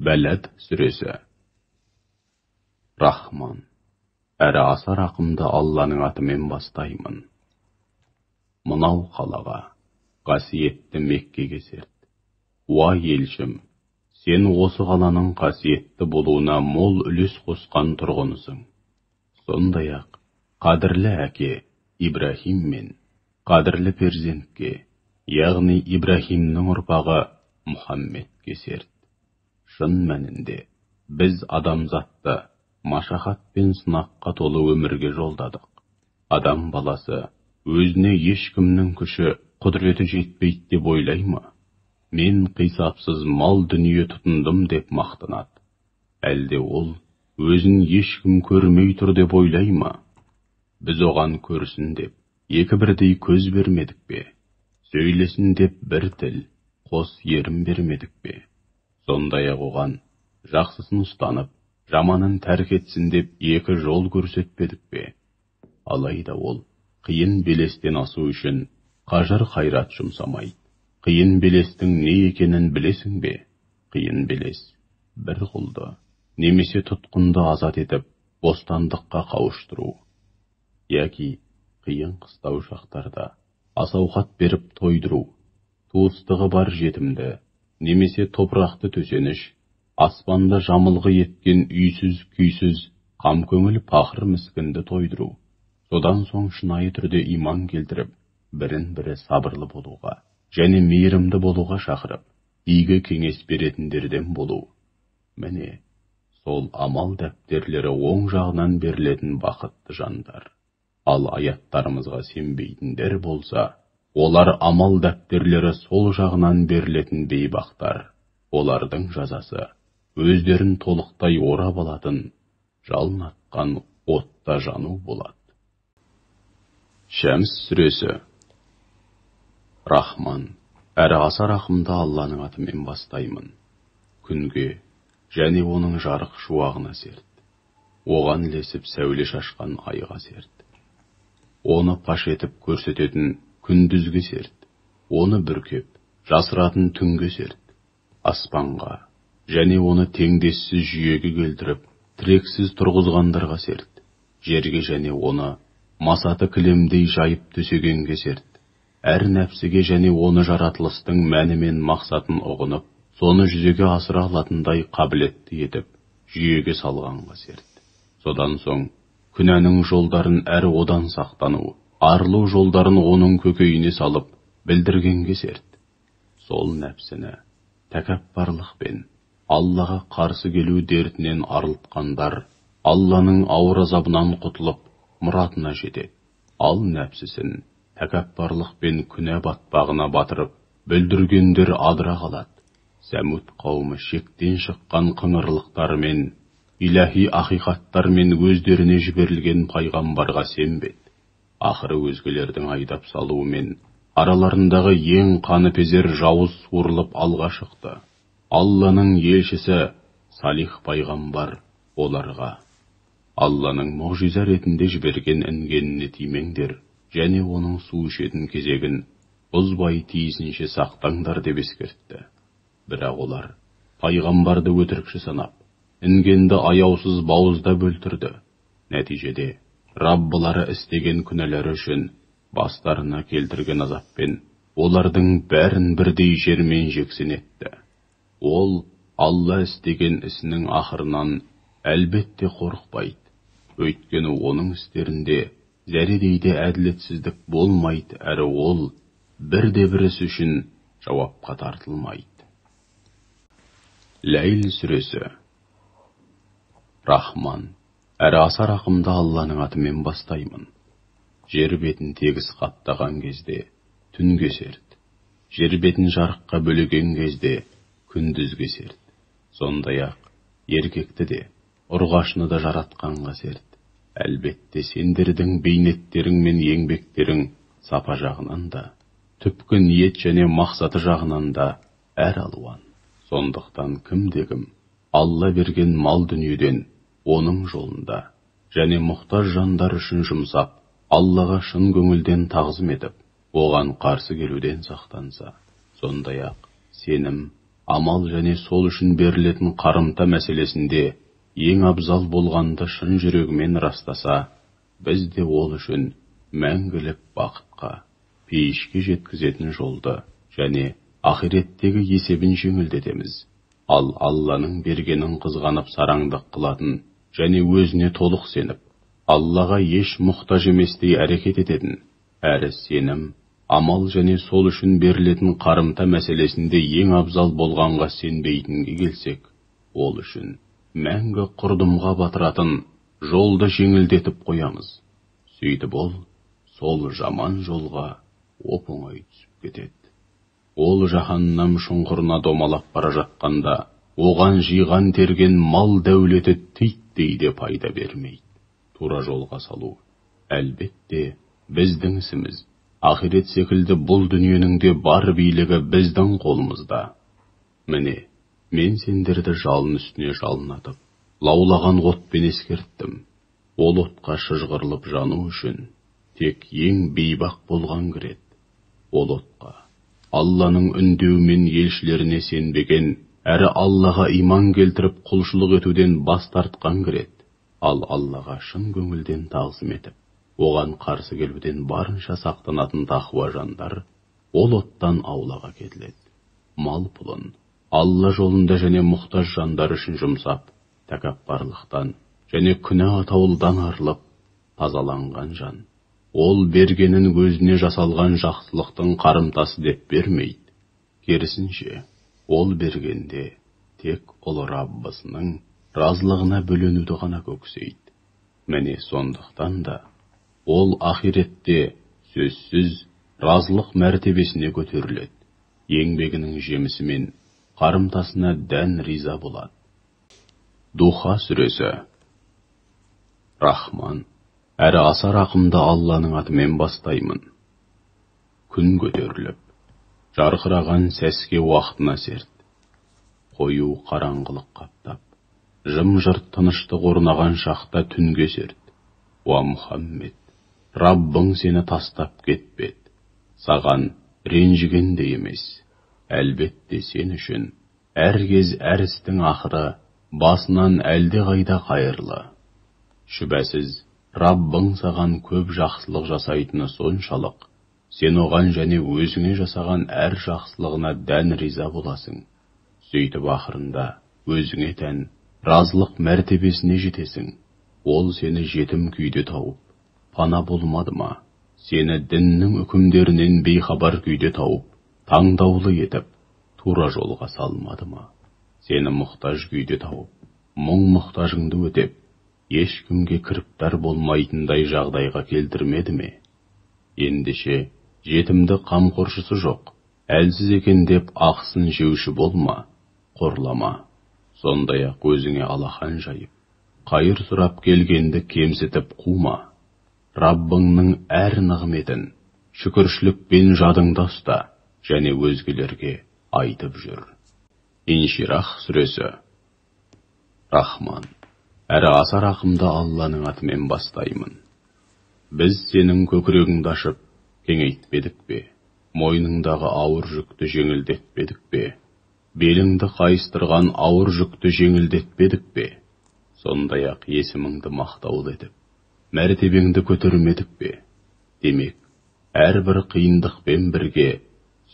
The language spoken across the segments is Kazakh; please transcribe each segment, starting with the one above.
Бәләд сүресі. Рахман, әрі аса рақымды Алланың атымен бастаймын. Мынау қалаға, қасиетті Меккеге серт. Уа елшім, сен осы қаланың қасиетті болуына мол үлес қосқан тұрғынысың. Сондай-ақ, қадірлі әке Ибрахим мен қадірлі перзентке, яғни Ибрахимнің ұрпағы Мұхаммедке серт. Шын мәнінде, біз адамзатты машақат пен сынаққа толы өмірге жолдадық. Адам баласы өзіне ешкімнің күші, құдіреті жетпейді деп ойлай ма? Мен қисапсыз мал дүние тұтындым деп мақтанады. Әлде ол өзін ешкім көрмей тұр деп ойлай ма? Біз оған көрсін деп, екі бірдей көз бермедік пе? Сөйлесін деп бір тіл, қос ерім бермедік пе? Сондай-ақ оған жақсысын ұстанып, жаманын тәрк етсін деп екі жол көрсетпедік пе? Алайда ол қиын белестен асу үшін қажыр қайрат жұмсамайды. Қиын белестің не екенін білесің бе? Қиын белес бір құлды немесе тұтқынды азат етіп, бостандыққа қауыштыру. Яки қиын қыстау шақтарда ас-ауқат беріп тойдыру, туыстығы бар жетімді немесе топырақты төсеніш, аспанда жамылғы еткен үйсіз күйсіз, қамкөңіл пақыр міскінді тойдыру. Содан соң шынайы түрде иман келтіріп, бірін-бірі сабырлы болуға және мейірімді болуға шақырып, игі кеңес беретіндерден болу. Міне, сол амал дәптерлері оң жағынан берілетін бақытты жандар. Ал аяттарымызға сенбейтіндер болса, олар амал дәптерлері сол жағынан берілетін бейбақтар. Олардың жазасы өздерін толықтай орап алатын, жалын атқан отта жану болады. Шәмс сүресі. Рахман, әрі аса рақымды Алланың атымен бастаймын. Күнге және оның жарық шуағына серт. Оған ілесіп сәуле шашқан айға серт. Оны паш етіп көрсететін күндізге серт. Оны бүркеп, жасыратын түнге серт. Аспанға және оны теңдессіз жүйеге келтіріп, тірексіз тұрғызғандарға серт. Жерге және оны масаты кілемдей жайып төсегенге серт. Әр нәпсіге және оны жаратылыстың мәні мен мақсатын ұғынып, соны жүзеге асыра алатындай қабілетті етіп, жүйеге салғанға серт. Содан соң, күнәнің жолдарын әрі одан сақтану, арылу жолдарын оның көкейіне салып, білдіргенге серт. Сол нәпсіні тәкаппарлықпен Аллаға қарсы келу дертінен арылтқандар, Алланың ауыр азабынан құтылып, мұратына жетеді. Ал нәпсісін тәкаппарлықпен күнә батпағына батырып, бүлдіргендер адыра қалады. Сәмуд қауымы шектен шыққан қыңырлықтарымен, иләһи ақиқаттармен өздеріне жіберілген пайғамбарға сенбеді. Ақыры өзгелердің айдап салуымен араларындағы ең қаныпезер жауыз суырылып алға шықты. Алланың елшісі Салих пайғамбар оларға: Алланың мұғжиза ретінде жіберген інгеніне тимеңдер және оның су ішетін кезегін бұзбай тиісінше сақтаңдар деп ескертті. Бірақ олар пайғамбарды өтірікші санап, інгенді аяусыз бауызда бөлтірді. Нәтижеде Раббылары істеген күнәлері үшін бастарына келтірген азаппен олардың бәрін бірдей жермен жексен етті. Ол Алла істеген ісінің ақырынан әлбетте қорықпайды. Өйткені оның істерінде зәредейде әділетсіздік болмайды, әрі ол бірде-бір іс үшін жауапқа тартылмайды. Ләйл сүресі. Рахман, әрі аса рақымды Алланың атымен бастаймын. Жер бетін тегіс қаптаған кезде түнге серт. Жер бетін жарыққа бөлеген кезде күндізге серт. Сондай-ақ еркекті де, ұрғашыны да жаратқанға серт. Әлбетте сендердің бейнеттерің мен еңбектерің сапа жағынан да, түпкі ниет және мақсаты жағынан да әр алуан. Сондықтан кім-де-кім Алла берген мал дүниеден оның жолында және мұқтаж жандар үшін жұмсап, Аллаға шын көңілден тағзым етіп, оған қарсы келуден сақтанса, сондай-ақ сенім, амал және сол үшін берілетін қарымта мәселесінде ең абзал болғанды шын жүрегімен растаса, біз де ол үшін мәңгілік бақытқа, пейішке жеткізетін жолды және ақиреттегі есебін жеңілдетеміз. Ал Алланың бергенін қызғанып сараңдық қылатын және өзіне толық сеніп, Аллаға еш мұқтаж еместей әрекет ететін, әрі сенім, амал және сол үшін берілетін қарымта мәселесінде ең абзал болғанға сенбейтінге келсек, ол үшін мәңгі құрдымға батыратын жолды жеңілдетіп қоямыз. Сөйтіп ол, сол жаман жолға оп-оңай түсіп кетеді. Ол жаһаннам шұңқырына домалап бара жатқанда, оған жиған терген мал дәулеті титтей де пайда бермейді. Тура жолға салу, әлбетте, біздің ісіміз. Ақирет секілді бұл дүниенің де бар билігі біздің қолымызда. Міне, мен сендерді жалын үстіне жалынатып, лаулаған отпен ескерттім. Ол отқа шыжғырылып жану үшін тек ең бейбақ болған кіреді. Ол отқа Алланың үндеуімен елшілеріне сенбеген, әрі Аллаға иман келтіріп құлшылық етуден бас тартқан кіреді. Ал Аллаға шын көңілден тағзым етіп, оған қарсы келуден барынша сақтанатын тақуа жандар ол оттан аулаға кетіледі. Мал пұлын Алла жолында және мұқтаж жандар үшін жұмсап, тәкаппарлықтан және күнә атаулыдан арылып, тазаланған жан, ол бергенін өзіне жасалған жақсылықтың қарымтасы деп бермейді. Керісінше, ол бергенде тек ұлы Раббысының разылығына бөленуді ғана көксейді. Міне сондықтан да ол ақиретте сөзсіз разылық мәртебесіне көтеріледі. Еңбегінің жемісі мен қарымтасына дән риза болады. Духа сүресі. Рахман, әрі аса рақымды Алланың атымен бастаймын. Күн көтеріліп, жарқыраған сәске уақытына серт. Қою қараңғылық қаптап, жым-жырт тыныштық орнаған шақта түнге серт. Уа Мұхаммед, Раббың сені тастап кетпеді. Саған ренжіген де емес. Әлбетте сен үшін әр кез әр істің ақыры басынан әлде қайда қайырлы. Шүбәсіз, Раббың саған көп жақсылық жасайтыны соншалық, сен оған және өзіңе жасаған әр жақсылығына дән риза боласың. Сөйтіп ақырында өзіңе тән разылық мәртебесіне жетесің. Ол сені жетім күйде тауып, пана болмады ма? Сені діннің үкімдерінен бейхабар күйде тауып, таңдаулы етіп, тура жолға салмады ма? Сені мұқтаж күйде тауып, мұң-мұқтажыңды өтеп, ешкімге кіріптар болмайтындай жағдайға келтірмеді ме? Ендеше, жетімді қамқоршысы жоқ, әлсіз екен деп ақысын жеуші болма, қорлама. Сондай-ақ өзіңе алақан жайып, қайыр сұрап келгенді кемсітіп қума. Раббыңның әр нығметін шүкіршілікпен жадыңда ұста, және өзгелерге айтып жүр. Инширах сүресі. Рахман, әрі аса рақымды Алланың атымен бастаймын. Біз сенің көкірегіңді ашып, кеңейтпедік пе? Мойныңдағы ауыр жүкті жеңілдетпедік пе? Беліңді қайыстырған ауыр жүкті жеңілдетпедік пе? Сондай-ақ есіміңді мақтаулы етіп, мәртебеңді көтермедік пе? Демек, әрбір қиындықпен бірге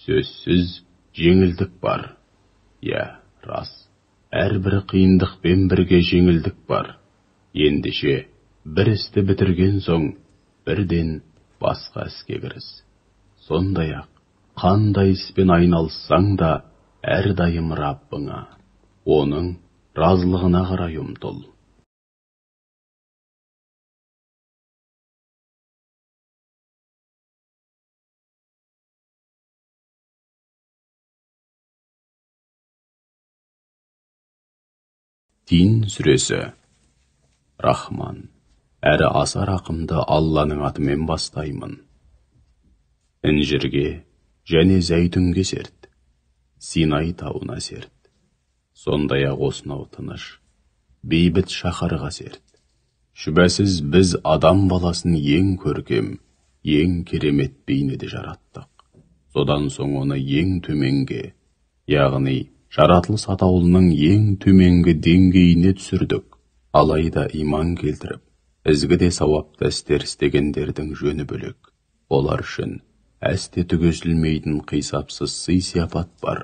сөзсіз жеңілдік бар. Я, рас, әрбір қиындықпен бірге жеңілдік бар. Ендеше, бір істі бітірген соң, бірден басқа іске кіріс. Сондай-ақ, қандай іспен айналыссаң да, әрдайым Раббыңа, оның разылығына қарай ұмтыл. Тин сүресі. Рахман, әрі аса рақымды Алланың атымен бастаймын. Інжірге және зәйтүнге серт, Синай тауына серт. Сондай-ақ осынау тыныш, бейбіт шаһарға серт. Шүбәсіз біз адам баласын ең көркем, ең керемет бейнеде жараттық. Содан соң оны ең төменге, яғни жаратылыс атаулының ең төменгі деңгейіне түсірдік. Алайда иман келтіріп, ізгі де сауапты істер істегендердің жөні бөлек. Олар үшін әсте түгесілмейтін қисапсыз сый-сияпат бар.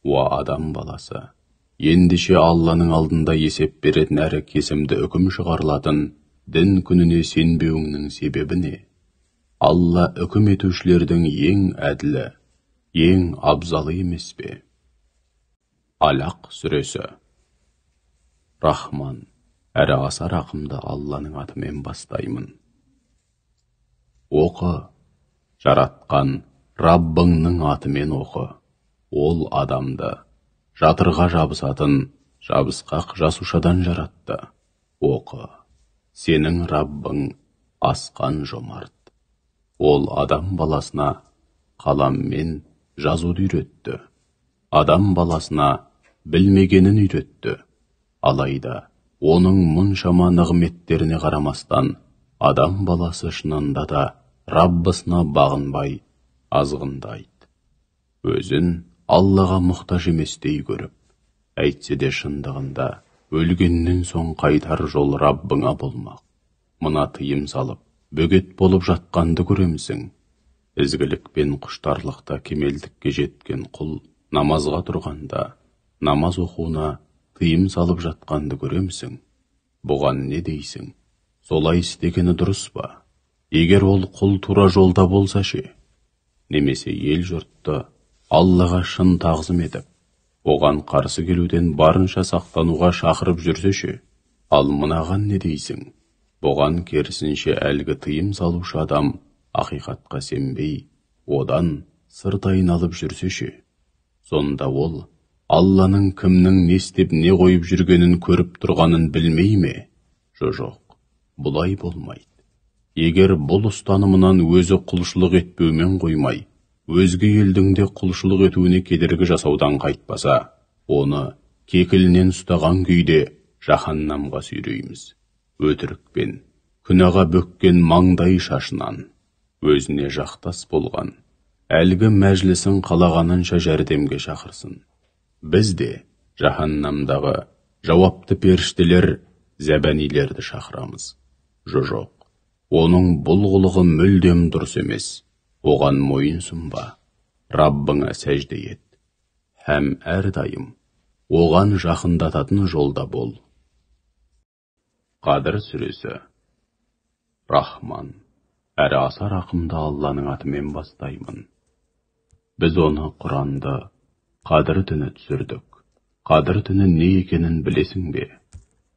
Уа адам баласы, ендеше Алланың алдында есеп беретін әрі кесімді үкім шығарылатын дін күніне сенбеуіңнің себебі не? Алла үкім етушілердің ең әділі, ең абзалы емес пе? Алақ сүресі. Рахман, әрі аса рақымды Алланың атымен бастаймын. Оқы, жаратқан Раббыңның атымен оқы. Ол адамды жатырға жабысатын жабысқақ жасушадан жаратты. Оқы, сенің Раббың асқан жомарт. Ол адам баласына қаламмен жазуды үйретті. Адам баласына білмегенін үйретті. Алайда оның мұншама нығметтеріне қарамастан, адам баласы шынында да Раббысына бағынбай, азғындайды. Өзін Аллаға мұқтаж еместей көріп, әйтсе де шындығында өлгеннен соң қайтар жол Раббыңа болмақ. Мына тыйым салып, бөгет болып жатқанды көремісің? Ізгілік пен құштарлықта кемелдікке жеткен құл намазға тұрғанда, намаз оқуына тыйым салып жатқанды көремісің? Бұған не дейсің? Солай істегені дұрыс па? Егер ол құл тура жолда болса ше, немесе ел жұртты Аллаға шын тағзым етіп, оған қарсы келуден барынша сақтануға шақырып жүрсе ше, ал мынаған не дейсің? Бұған керісінше әлгі тыйым салушы адам ақиқатқа сенбей, одан сырт айналып жүрсе ше, сонда ол Алланың кімнің не істеп не қойып жүргенін көріп тұрғанын білмей ме? Жоқ, бұлай болмайды. Егер бұл ұстанымынан өзі құлшылық етпеумен қоймай, өзге елдің де құлшылық етуіне кедергі жасаудан қайтпаса, оны кекілінен ұстаған күйде жаһаннамға сүйрейміз. Өтірікпен, күнәға бөккен маңдай шашынан, өзіне жақтас болған, әлгі мәжлісін қалағанынша жәрдемге шақырсын. Біз де жаһаннамдағы жауапты періштелер, зәбәнилерді шақырамыз. Жоқ, оның бұл қылығы мүлдем дұрыс емес. Оған мойын сұнба, Раббыңа сәжде ет. Һәм әрдайым оған жақындататын жолда бол. Қадыр сүресі. Рахман, әрі аса рақымды Алланың атымен бастаймын. Біз оны Құранды Қадыр түні түсірдік. Қадыр түні не екенін білесің бе?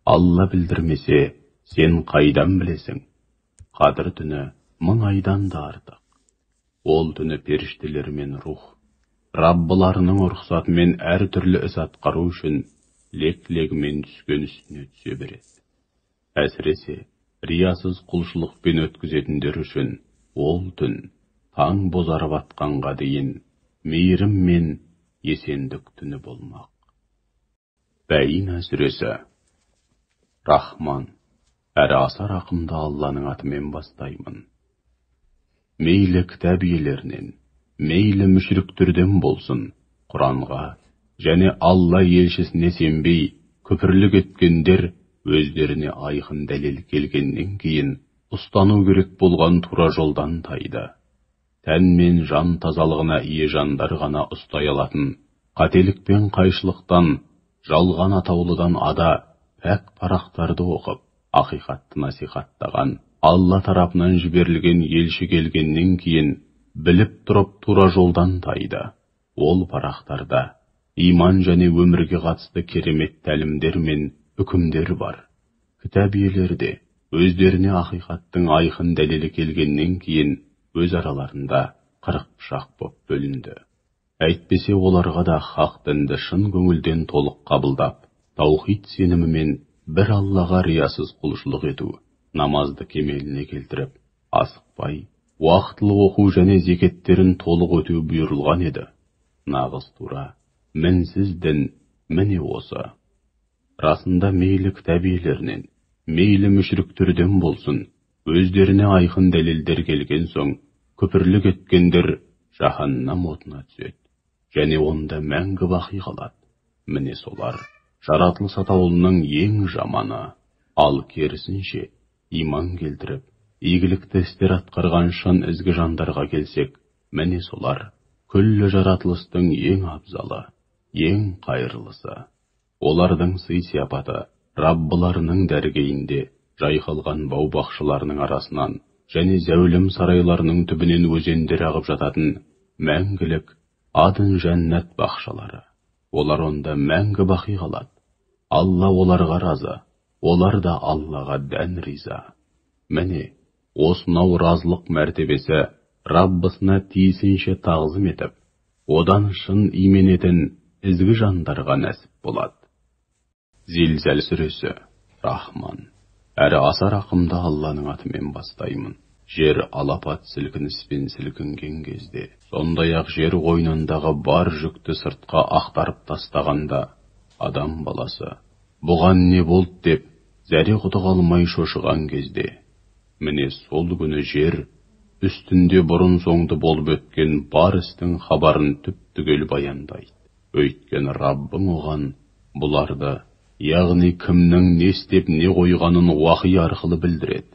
Алла білдірмесе, сен қайдан білесің? Қадыр түні 1000 айдан да артық. Ол түні періштелер мен рух, Раббыларының рұқсатымен әр түрлі іс атқару үшін лек-легімен түскен үстіне түсе береді. Әсіресе, риясыз құлшылықпен өткізетіндер үшін ол түн таң бозарып атқанға дейін мейірім мен есендік түні болмақ. Бәйина сүресі. Рахман, әрі аса рақымды Алланың атымен бастаймын. Мейлі кітап иелерінен, мейлі мүшриктерден болсын, Құранға және Алла елшісіне сенбей, күпірлік еткендер өздеріне айқын дәлел келгеннен кейін ұстану керек болған тура жолдан тайды. Тән мен жан тазалығына ие жандар ғана ұстай алатын, қателік пен қайшылықтан, жалған атаулыдан ада пәк парақтарды оқып, ақиқатты насихаттаған Алла тарапынан жіберілген елші келгеннен кейін біліп тұрып тура жолдан тайды. Ол парақтарда иман және өмірге қатысты керемет тәлімдер мен үкімдер бар. Кітап иелері өздеріне ақиқаттың айқын дәлелі келгеннен кейін өз араларында 40 пышақ боп бөлінді. Әйтпесе оларға да хақ дінді шын көңілден толық қабылдап, таухид сенімімен бір Аллаға риясыз құлшылық ету, намазды кемеліне келтіріп, асықпай, уақытлы оқу және зекеттерін толық өтеу бұйырылған еді. Нағыз тура, мінсіз дін міне осы. Расында мейлі кітап иелерінен, мейлі мүшриктерден болсын, өздеріне айқын дәлелдер келген соң, күпірлік еткендер жаһаннам отына түседі, және онда мәңгі бақи қалады. Міне солар жаратылыс атаулының ең жаманы. Ал керісінше, иман келтіріп, игілікті істер атқарған шын ізгі жандарға келсек, міне солар күллі жаратылыстың ең абзалы, ең қайырлысы. Олардың сый-сияпаты Раббыларының дәргейінде, жайқалған бау-бақшаларының арасынан және зәулім сарайларының түбінен өзендер ағып жататын мәңгілік адын жәннат бақшалары. Олар онда мәңгі бақи қалады. Алла оларға разы, олар да Аллаға дән риза. Міне, осынау разылық мәртебесі Раббысына тиісінше тағзым етіп, одан шын именетін ізгі жандарға нәсіп болады. Зилзал сүресі, Рахман. Әрі аса рақымды Алланың атымен бастаймын. Жер алапат сілкініспен сілкінген кезде, сондай-ақ жер қойнындағы бар жүкті сыртқа ақтарып тастағанда, адам баласы, бұған не болды деп, зәре-құты қалмай шошыған кезде, міне сол күні жер, үстінде бұрын-соңды болып өткен бар істің хабарын түп-түгел баяндайды. Өйткені Раббың оған бұларды, яғни кімнің не істеп не қойғанын уақи арқылы білдіреді.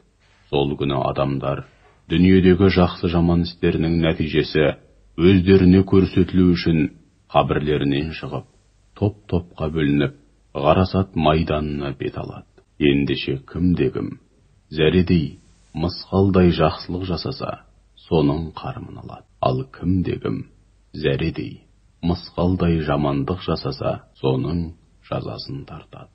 Сол күні адамдар дүниедегі жақсы жаман істерінің нәтижесі өздеріне көрсетілу үшін қабірлерінен шығып, топ-топқа бөлініп, ғарасат майданына бет алады. Ендеше кім-де-кім зәредей, мысқалдай жақсылық жасаса, соның қарымын алады. Ал кім-де-кім зәредей, мысқалдай жамандық жасаса, соның жазасын тартады.